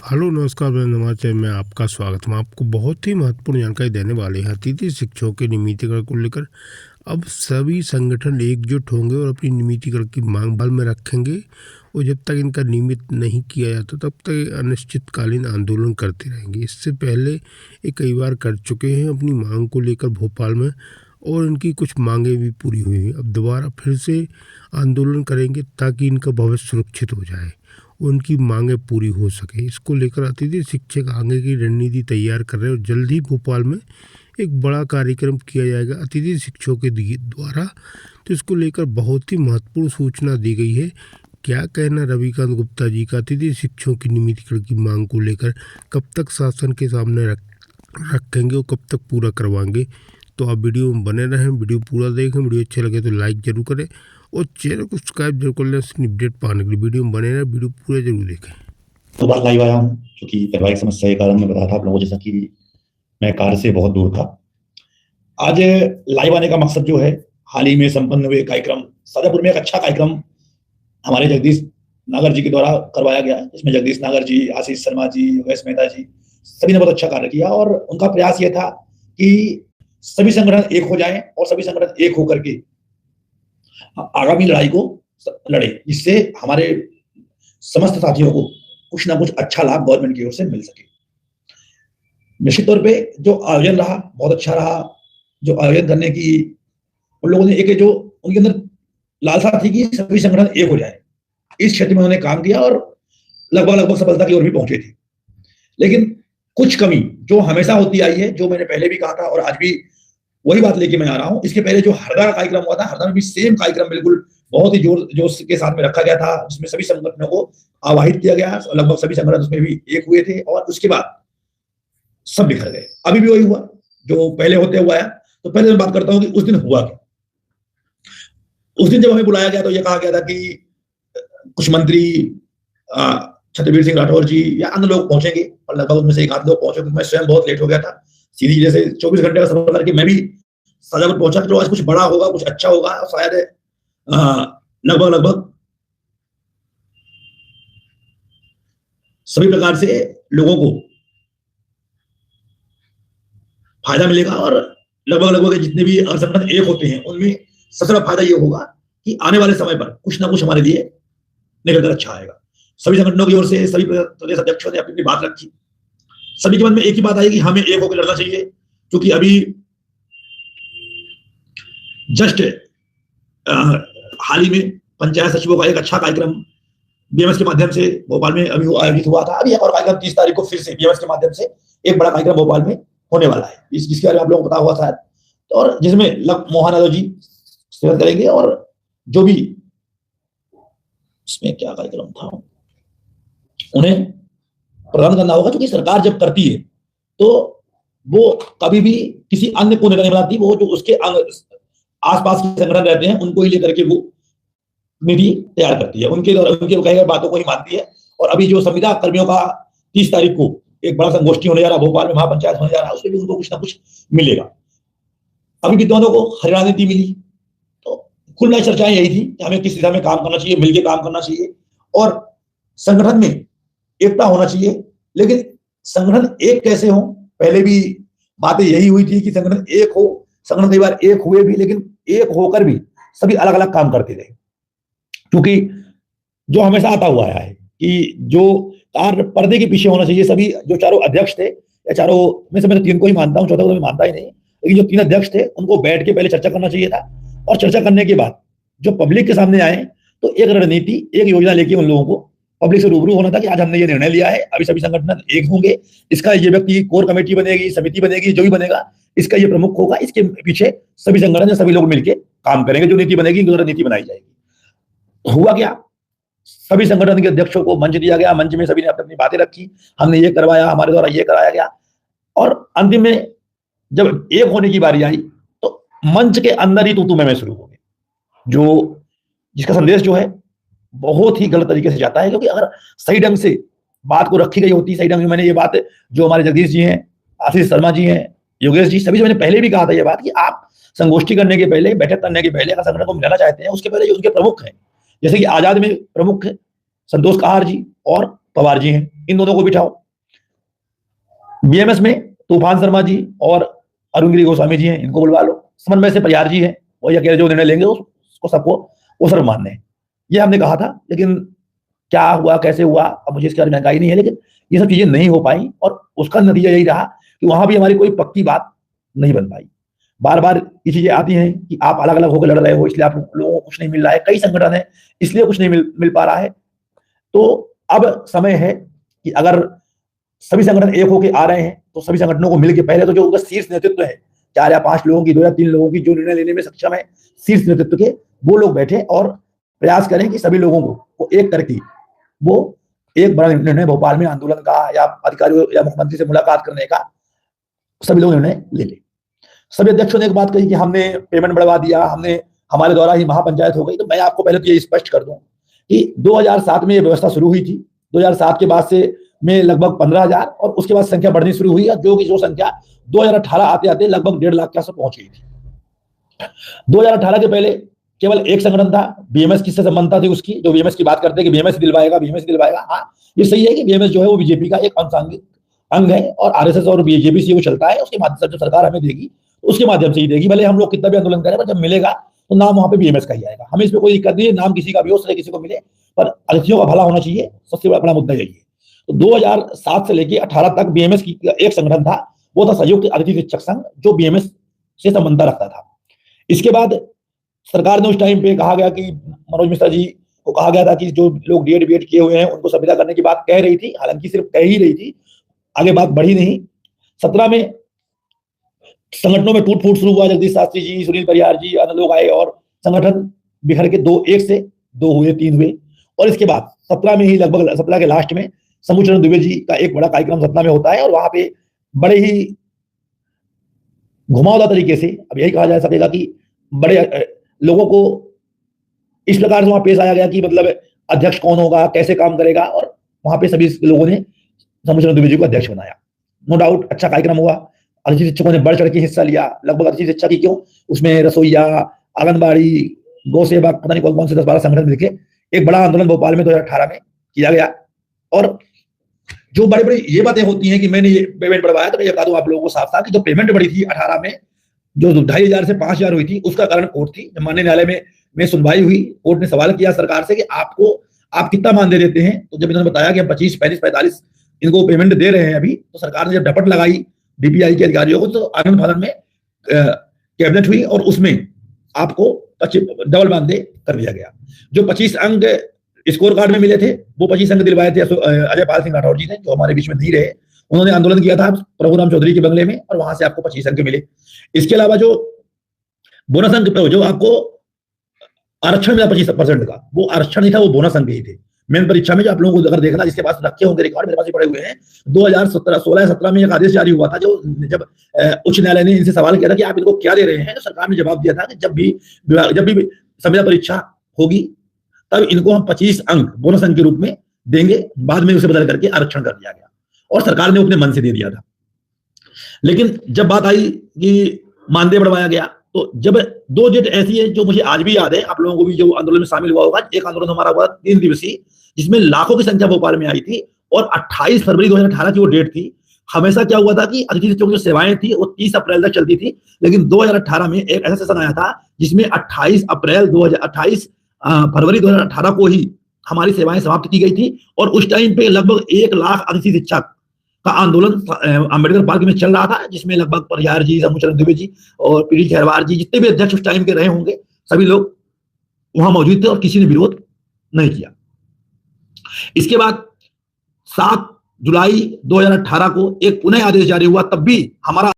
Hello नमस्कार मैं नमाज में आपका स्वागत। हम आपको बहुत ही महत्वपूर्ण जानकारी देने वाले हैं अतिथि शिक्षकों के नियमितीकरण को लेकर। अब सभी संगठन एकजुट होंगे और अपनी नियमितीकरण की मांग बल में रखेंगे और जब तक इनका नियमित नहीं किया जाता तब तक अनिश्चितकालीन आंदोलन करते रहेंगे। इससे पहले ये कई बार कर चुके हैं अपनी मांग को लेकर भोपाल में, और इनकी कुछ मांगें भी पूरी हुई हैं। अब दोबारा फिर से आंदोलन करेंगे ताकि इनका भविष्य सुरक्षित हो जाए, उनकी मांगें पूरी हो सके। इसको लेकर अतिथि शिक्षक आगे की रणनीति तैयार कर रहे हैं और जल्द ही भोपाल में एक बड़ा कार्यक्रम किया जाएगा अतिथि शिक्षकों के द्वारा। तो इसको लेकर बहुत ही महत्वपूर्ण सूचना दी गई है। क्या कहना रविकांत गुप्ता जी का अतिथि शिक्षकों की नियमितीकरण की मांग को लेकर, कब तक शासन के सामने रखेंगे और कब तक पूरा करवाएंगे? तो आप वीडियो में बने रहें, वीडियो पूरा देखें। वीडियो अच्छा लगे तो लाइक जरूर करें और चैनल को सब्सक्राइब जरूर कर लें अपडेट पाने के लिए। वीडियो में बने रहें, वीडियो पूरा जरूर देखें। तो बात लाइव आया हूँ क्योंकि वैवाहिक समस्या के कारण मैं बताया था आप लोगों को, जैसा कि मैं कार्य से बहुत दूर था। आज लाइव आने का मकसद जो है, हाल ही में संपन्न हुए कार्यक्रम शाजापुर में एक अच्छा कार्यक्रम हमारे जगदीश नागर जी के द्वारा करवाया गया, जिसमें जगदीश नागर जी, आशीष शर्मा जी, योगेश मेहता जी सभी ने बहुत अच्छा कार्य किया। और उनका प्रयास ये था कि सभी संगठन एक हो जाएं और सभी संगठन एक होकर के आगामी लड़ाई को लड़े, जिससे हमारे समस्त साथियों को कुछ ना कुछ अच्छा लाभ गवर्नमेंट की ओर से मिल सके। निश्चित तौर पे जो आयोजन रहा बहुत अच्छा रहा। जो आयोजन करने की उन लोगों ने जो उनके अंदर लालसा थी कि सभी संगठन एक हो जाए, इस क्षेत्र में उन्होंने काम किया और लगभग सफलता की ओर भी पहुंचे थे। लेकिन कुछ कमी जो हमेशा होती आई है, जो मैंने पहले भी कहा था और आज भी वही बात लेके मैं आ रहा हूं। इसके पहले जो हरदा का कार्यक्रम हुआ था, हरदा में भी सेम कार्यक्रम बिल्कुल बहुत ही जोश के साथ में रखा गया था, जिसमें सभी संगठनों को आवाहित किया गया। लगभग सभी संगठन उसमें भी एक हुए थे और उसके बाद सब बिखर गए। अभी भी वही हुआ जो पहले होते हुआ है। तो पहले मैं बात करता हूं कि उस दिन हुआ क्या। उस दिन जब हमें बुलाया गया तो यह कहा गया था कि कुछ मंत्री छत्रवीर सिंह राठौर जी या अन्य लोग पहुंचेंगे, और लगभग उनमें से एक आध लोग पहुंचे। मैं स्वयं बहुत लेट हो गया था, सीधी जैसे 24 घंटे का सफर करके मैं भी शाजापुर पहुंचा कि आज कुछ बड़ा होगा, कुछ अच्छा होगा। और शायद लगभग सभी प्रकार से लोगों को फायदा मिलेगा और लगभग जितने भी संगठन एक होते हैं उनमें सबसे बड़ा फायदा ये होगा कि आने वाले समय पर कुछ ना कुछ हमारे लिए निकलकर अच्छा आएगा। सभी संगठनों की ओर से सभी प्रदेश अध्यक्षों ने अपनी बात रखी। सभी के मन में एक ही बात आई कि हमें एक होकर लड़ना चाहिए, क्योंकि अभी जस्ट हाल ही में पंचायत सचिवों का एक अच्छा कार्यक्रम बीएमएस के माध्यम से भोपाल में अभी आयोजित हुआ था। अभी एक और कार्यक्रम 30 तारीख को फिर से बीएमएस के माध्यम से एक बड़ा कार्यक्रम भोपाल में होने वाला है, जिसके बारे में आप लोगों को पता हुआ शायद, और जिसमें मोहन यादव जी सेवन करेंगे। और जो भी इसमें क्या कार्यक्रम था उन्हें प्रदान करना होगा, क्योंकि सरकार जब करती है तो वो कभी भी किसी अन्य को नहीं बनाती। वो जो उसके आसपास के संगठन रहते हैं उनको ही लेकर के वो नीति तैयार करती है, उनके कही गई बातों को ही मानती है। और अभी जो संविदा कर्मियों का 30 तारीख को एक बड़ा संगोष्ठी होने जा रहा है भोपाल में, महापंचायत होने जा रहा है, उसमें भी उनको कुछ ना कुछ मिलेगा। अभी विद्वानों को हरियाणा नीति मिली, तो कुल मिला चर्चाएं यही थी कि हमें किस दिशा में काम करना चाहिए, मिलकर काम करना चाहिए और संगठन में एकता होना चाहिए। लेकिन संगठन एक कैसे हो, पहले भी बातें यही हुई थी कि संगठन एक हो। संगठन कई बार एक हुए भी, लेकिन एक होकर भी सभी अलग अलग काम करते रहे। क्योंकि जो हमेशा आता हुआ है कि जो कार्य पर्दे के पीछे होना चाहिए, सभी जो चारों अध्यक्ष थे, या चारों में से मैं तो 3 को ही मानता हूं, चौथा को तो मैं मानता ही नहीं, लेकिन जो 3 अध्यक्ष थे उनको बैठ के पहले चर्चा करना चाहिए था। और चर्चा करने के बाद जो पब्लिक के सामने आए तो एक रणनीति, एक योजना लेके उन लोगों को पब्लिक से रूबरू होना था कि आज हमने ये निर्णय लिया है, अभी सभी संगठन एक होंगे, इसका ये व्यक्ति कोर कमेटी बनेगी, समिति बनेगी, जो भी बनेगा इसका ये प्रमुख होगा, इसके पीछे सभी संगठन या सभी लोग मिलकर काम करेंगे, जो नीति बनेगी नीति बनाई जाएगी। हुआ क्या, सभी संगठन के अध्यक्षों को मंच दिया गया, मंच में सभी ने अपनी बातें रखी, हमने ये करवाया, हमारे द्वारा ये कराया गया। और अंतिम में जब एक होने की बारी आई तो मंच के अंदर ही तू मैं शुरू हो गए, जो जिसका संदेश जो है बहुत ही गलत तरीके से जाता है। क्योंकि अगर सही ढंग से बात को रखी गई होती, सही ढंग से, मैंने ये बात जो हमारे जगदीश जी हैं, आशीष शर्मा जी हैं, योगेश जी, सभी से मैंने पहले भी कहा था ये बात कि आप संगोष्ठी करने के पहले, बैठक करने के पहले अगर संगठन को मिलाना चाहते हैं, उसके पहले जो उनके प्रमुख हैं, जैसे कि आजाद में प्रमुख है संतोष कहार जी और पवार जी हैं, इन दोनों को बिठाओ। बीएमएस में तूफान शर्मा जी और अरुणगिरी गोस्वामी जी हैं, इनको बुलवा लो। समन्वय से परिहार जी हैं, वही अकेले जो निर्णय लेंगे उसको सबको वो सर्व मानने हैं। ये हमने कहा था, लेकिन क्या हुआ कैसे हुआ अब मुझे इसके बारे में जानकारी नहीं है, लेकिन ये सब चीजें नहीं हो पाई और उसका नतीजा यही रहा कि वहां भी हमारी कोई पक्की बात नहीं बन पाई। बार बार ये चीजें आती हैं कि आप अलग अलग होकर लड़ रहे हो, इसलिए आप लोगों को कुछ नहीं मिल रहा है, कई संगठन है इसलिए कुछ नहीं मिल पा रहा है। तो अब समय है कि अगर सभी संगठन एक होकर आ रहे हैं तो सभी संगठनों को मिलकर, पहले तो जो उनका शीर्ष नेतृत्व है 4 या 5 लोगों की, 2 या 3 लोगों की, जो निर्णय लेने में सक्षम है शीर्ष नेतृत्व के, वो लोग बैठे और प्रयास करें कि सभी लोगों को एक करके वो एक बड़ा निर्णय भोपाल में आंदोलन का या अधिकारियों या मुख्यमंत्री से मुलाकात करने का सभी लोग निर्णय ले ले। सभी अध्यक्षों ने एक बात कही कि हमने पेमेंट बढ़वा दिया, हमने हमारे द्वारा ही महापंचायत हो गई। तो मैं आपको पहले तो ये स्पष्ट कर दूं कि 2007 में ये व्यवस्था शुरू हुई थी। 2007 के बाद से में लगभग 15,000 और उसके बाद संख्या बढ़नी शुरू हुई, जो संख्या 2018 आते आते लगभग 1.5 लाख के आसपास पहुंच गई थी। 2018 के पहले केवल एक संगठन था, बीएमएस किससे संबंध थी उसकी, जो बीएमएस की बात करते हैं कि बीएमएस दिलवाएगा, बीएमएस दिलवाएगा। हाँ, ये सही है कि बीएमएस जो है वो बीजेपी का एक अंग है और आरएसएस और बीजेपी से वो चलता है। उसके माध्यम से जो सरकार हमें देगी उसके माध्यम से ही देगी, भले हम लोग कितना भी आंदोलन करें, पर जब मिलेगा तो नाम वहां पे बीएमएस का ही आएगा। हमें इसमें कोई दिक्कत नहीं है, नाम किसी का भी हो, किसी को मिले, पर अतिथियों का भला होना चाहिए, सबसे बड़ा मुद्दा यही है। तो 2007 से लेकर 18 तक बीएमएस की एक संगठन था, वो था संयुक्त अतिथि शिक्षक संघ, जो बीएमएस से संबंध रखता था। इसके बाद सरकार ने उस टाइम पे कहा गया कि मनोज मिश्रा जी को कहा गया था कि जो लोग डीएड बीएड किए हुए हैं उनको संविदा करने की बात कह रही थी, हालांकि सिर्फ कह ही रही थी, आगे बात बढ़ी नहीं। 17 में संगठनों में टूट फूट शुरू हुआ, जगदीश शास्त्री जी, सुनील परिहार जी, अन्य लोग आए और संगठन बिखर के 1 से 2 हुए, 3 हुए। और इसके बाद 17 में ही लगभग 17 के लास्ट में शंभूचरण दुबे जी का एक बड़ा कार्यक्रम सतना में होता है और वहां पे बड़े ही घुमावदार तरीके से, अब यही कहा जा सकेगा कि बड़े लोगों को इस प्रकार से वहां पेश आया गया कि मतलब अध्यक्ष कौन होगा, कैसे काम करेगा, और वहां पे सभी लोगों ने शंभूचरण दुबे जी को अध्यक्ष बनाया। नो डाउट अच्छा कार्यक्रम हुआ, अतिथि शिक्षकों ने बढ़ चढ़ के हिस्सा लिया। लगभग अतिथि शिक्षा की क्यों, उसमें रसोईया, आंगनबाड़ी, गौ सेवक, पता नहीं कौन से 10-12 संगठन मिलके एक बड़ा आंदोलन भोपाल में 2018 में किया गया। और जो बड़ी बड़ी ये बातें होती हैं कि मैंने ये पेमेंट बढ़वाया, तो मैं ये बता दूं आप लोगों को साफ साफ कि जो पेमेंट बढ़ी थी 18 में, जो 2,500 से 5,000 हुई थी, उसका कारण कोर्ट थी। जब माननीय न्यायालय में सुनवाई हुई, कोर्ट ने सवाल किया सरकार से कि आप कितना मान दे देते हैं। तो जब इन्होंने बताया कि हम 25, 35, 45 इनको पेमेंट दे रहे हैं अभी, तो सरकार ने जब डपट लगाई डीपीआई के अधिकारियों को, तो आनंद फानन में कैबिनेट हुई और उसमें आपको डबल मानदे कर दिया गया। जो 25 अंक स्कोर कार्ड में मिले थे, वो 25 अंक दिलवाए थे अजय पाल सिंह राठौर जी ने, जो हमारे बीच में नहीं रहे। उन्होंने आंदोलन किया था प्रभुराम चौधरी के बंगले में और वहां से आपको 25 अंक मिले। इसके अलावा जो बोनस अंक, जो आपको आरक्षण मिला 25% का, वो आरक्षण नहीं था, वो बोनस अंक ही थे। मेन परीक्षा में जो आप लोगों को अगर देखना, जिसके पास रखे होंगे रिकॉर्ड, मेरे पास ही पड़े हुए हैं, 2016-17 में एक आदेश जारी हुआ था, जो जब उच्च न्यायालय ने इनसे सवाल किया था कि आप इनको क्या दे रहे हैं, तो सरकार ने जवाब दिया था कि जब भी संविदा परीक्षा होगी तब इनको हम 25 अंक बोनस अंक के रूप में देंगे। बाद में उसे बदल करके आरक्षण कर दिया गया और सरकार ने अपने मन से दे दिया था। लेकिन जब बात आई कि मानदेय बढ़वाया गया, तो जब 2 डेट ऐसी है जो मुझे आज भी याद है, आप लोगों को भी जो आंदोलन में शामिल हुआ होगा। एक आंदोलन हमारा हुआ 3 दिवसीय, जिसमें लाखों की संख्या भोपाल में आई थी और 28 फरवरी 2018 की वो डेट थी। हमेशा क्या हुआ था कि अतिथि शिक्षकों की जो सेवाएं थी वो 30 अप्रैल तक चलती थी, लेकिन 2018 में एक ऐसा सेशन आया था जिसमें 28 फरवरी 2018 को ही हमारी सेवाएं समाप्त की गई थी। और उस टाइम पे लगभग 1 लाख अतिथि शिक्षक का आंदोलन अम्बेडकर पार्क में चल रहा था, जिसमें लगभग परिहार जी, शंभूचरण दुबे जी और पीडी खैरवार जी, जितने भी अध्यक्ष उस टाइम के रहे होंगे, सभी लोग वहां मौजूद थे और किसी ने विरोध नहीं किया। इसके बाद 7 जुलाई 2018 को एक पुनः आदेश जारी हुआ, तब भी हमारा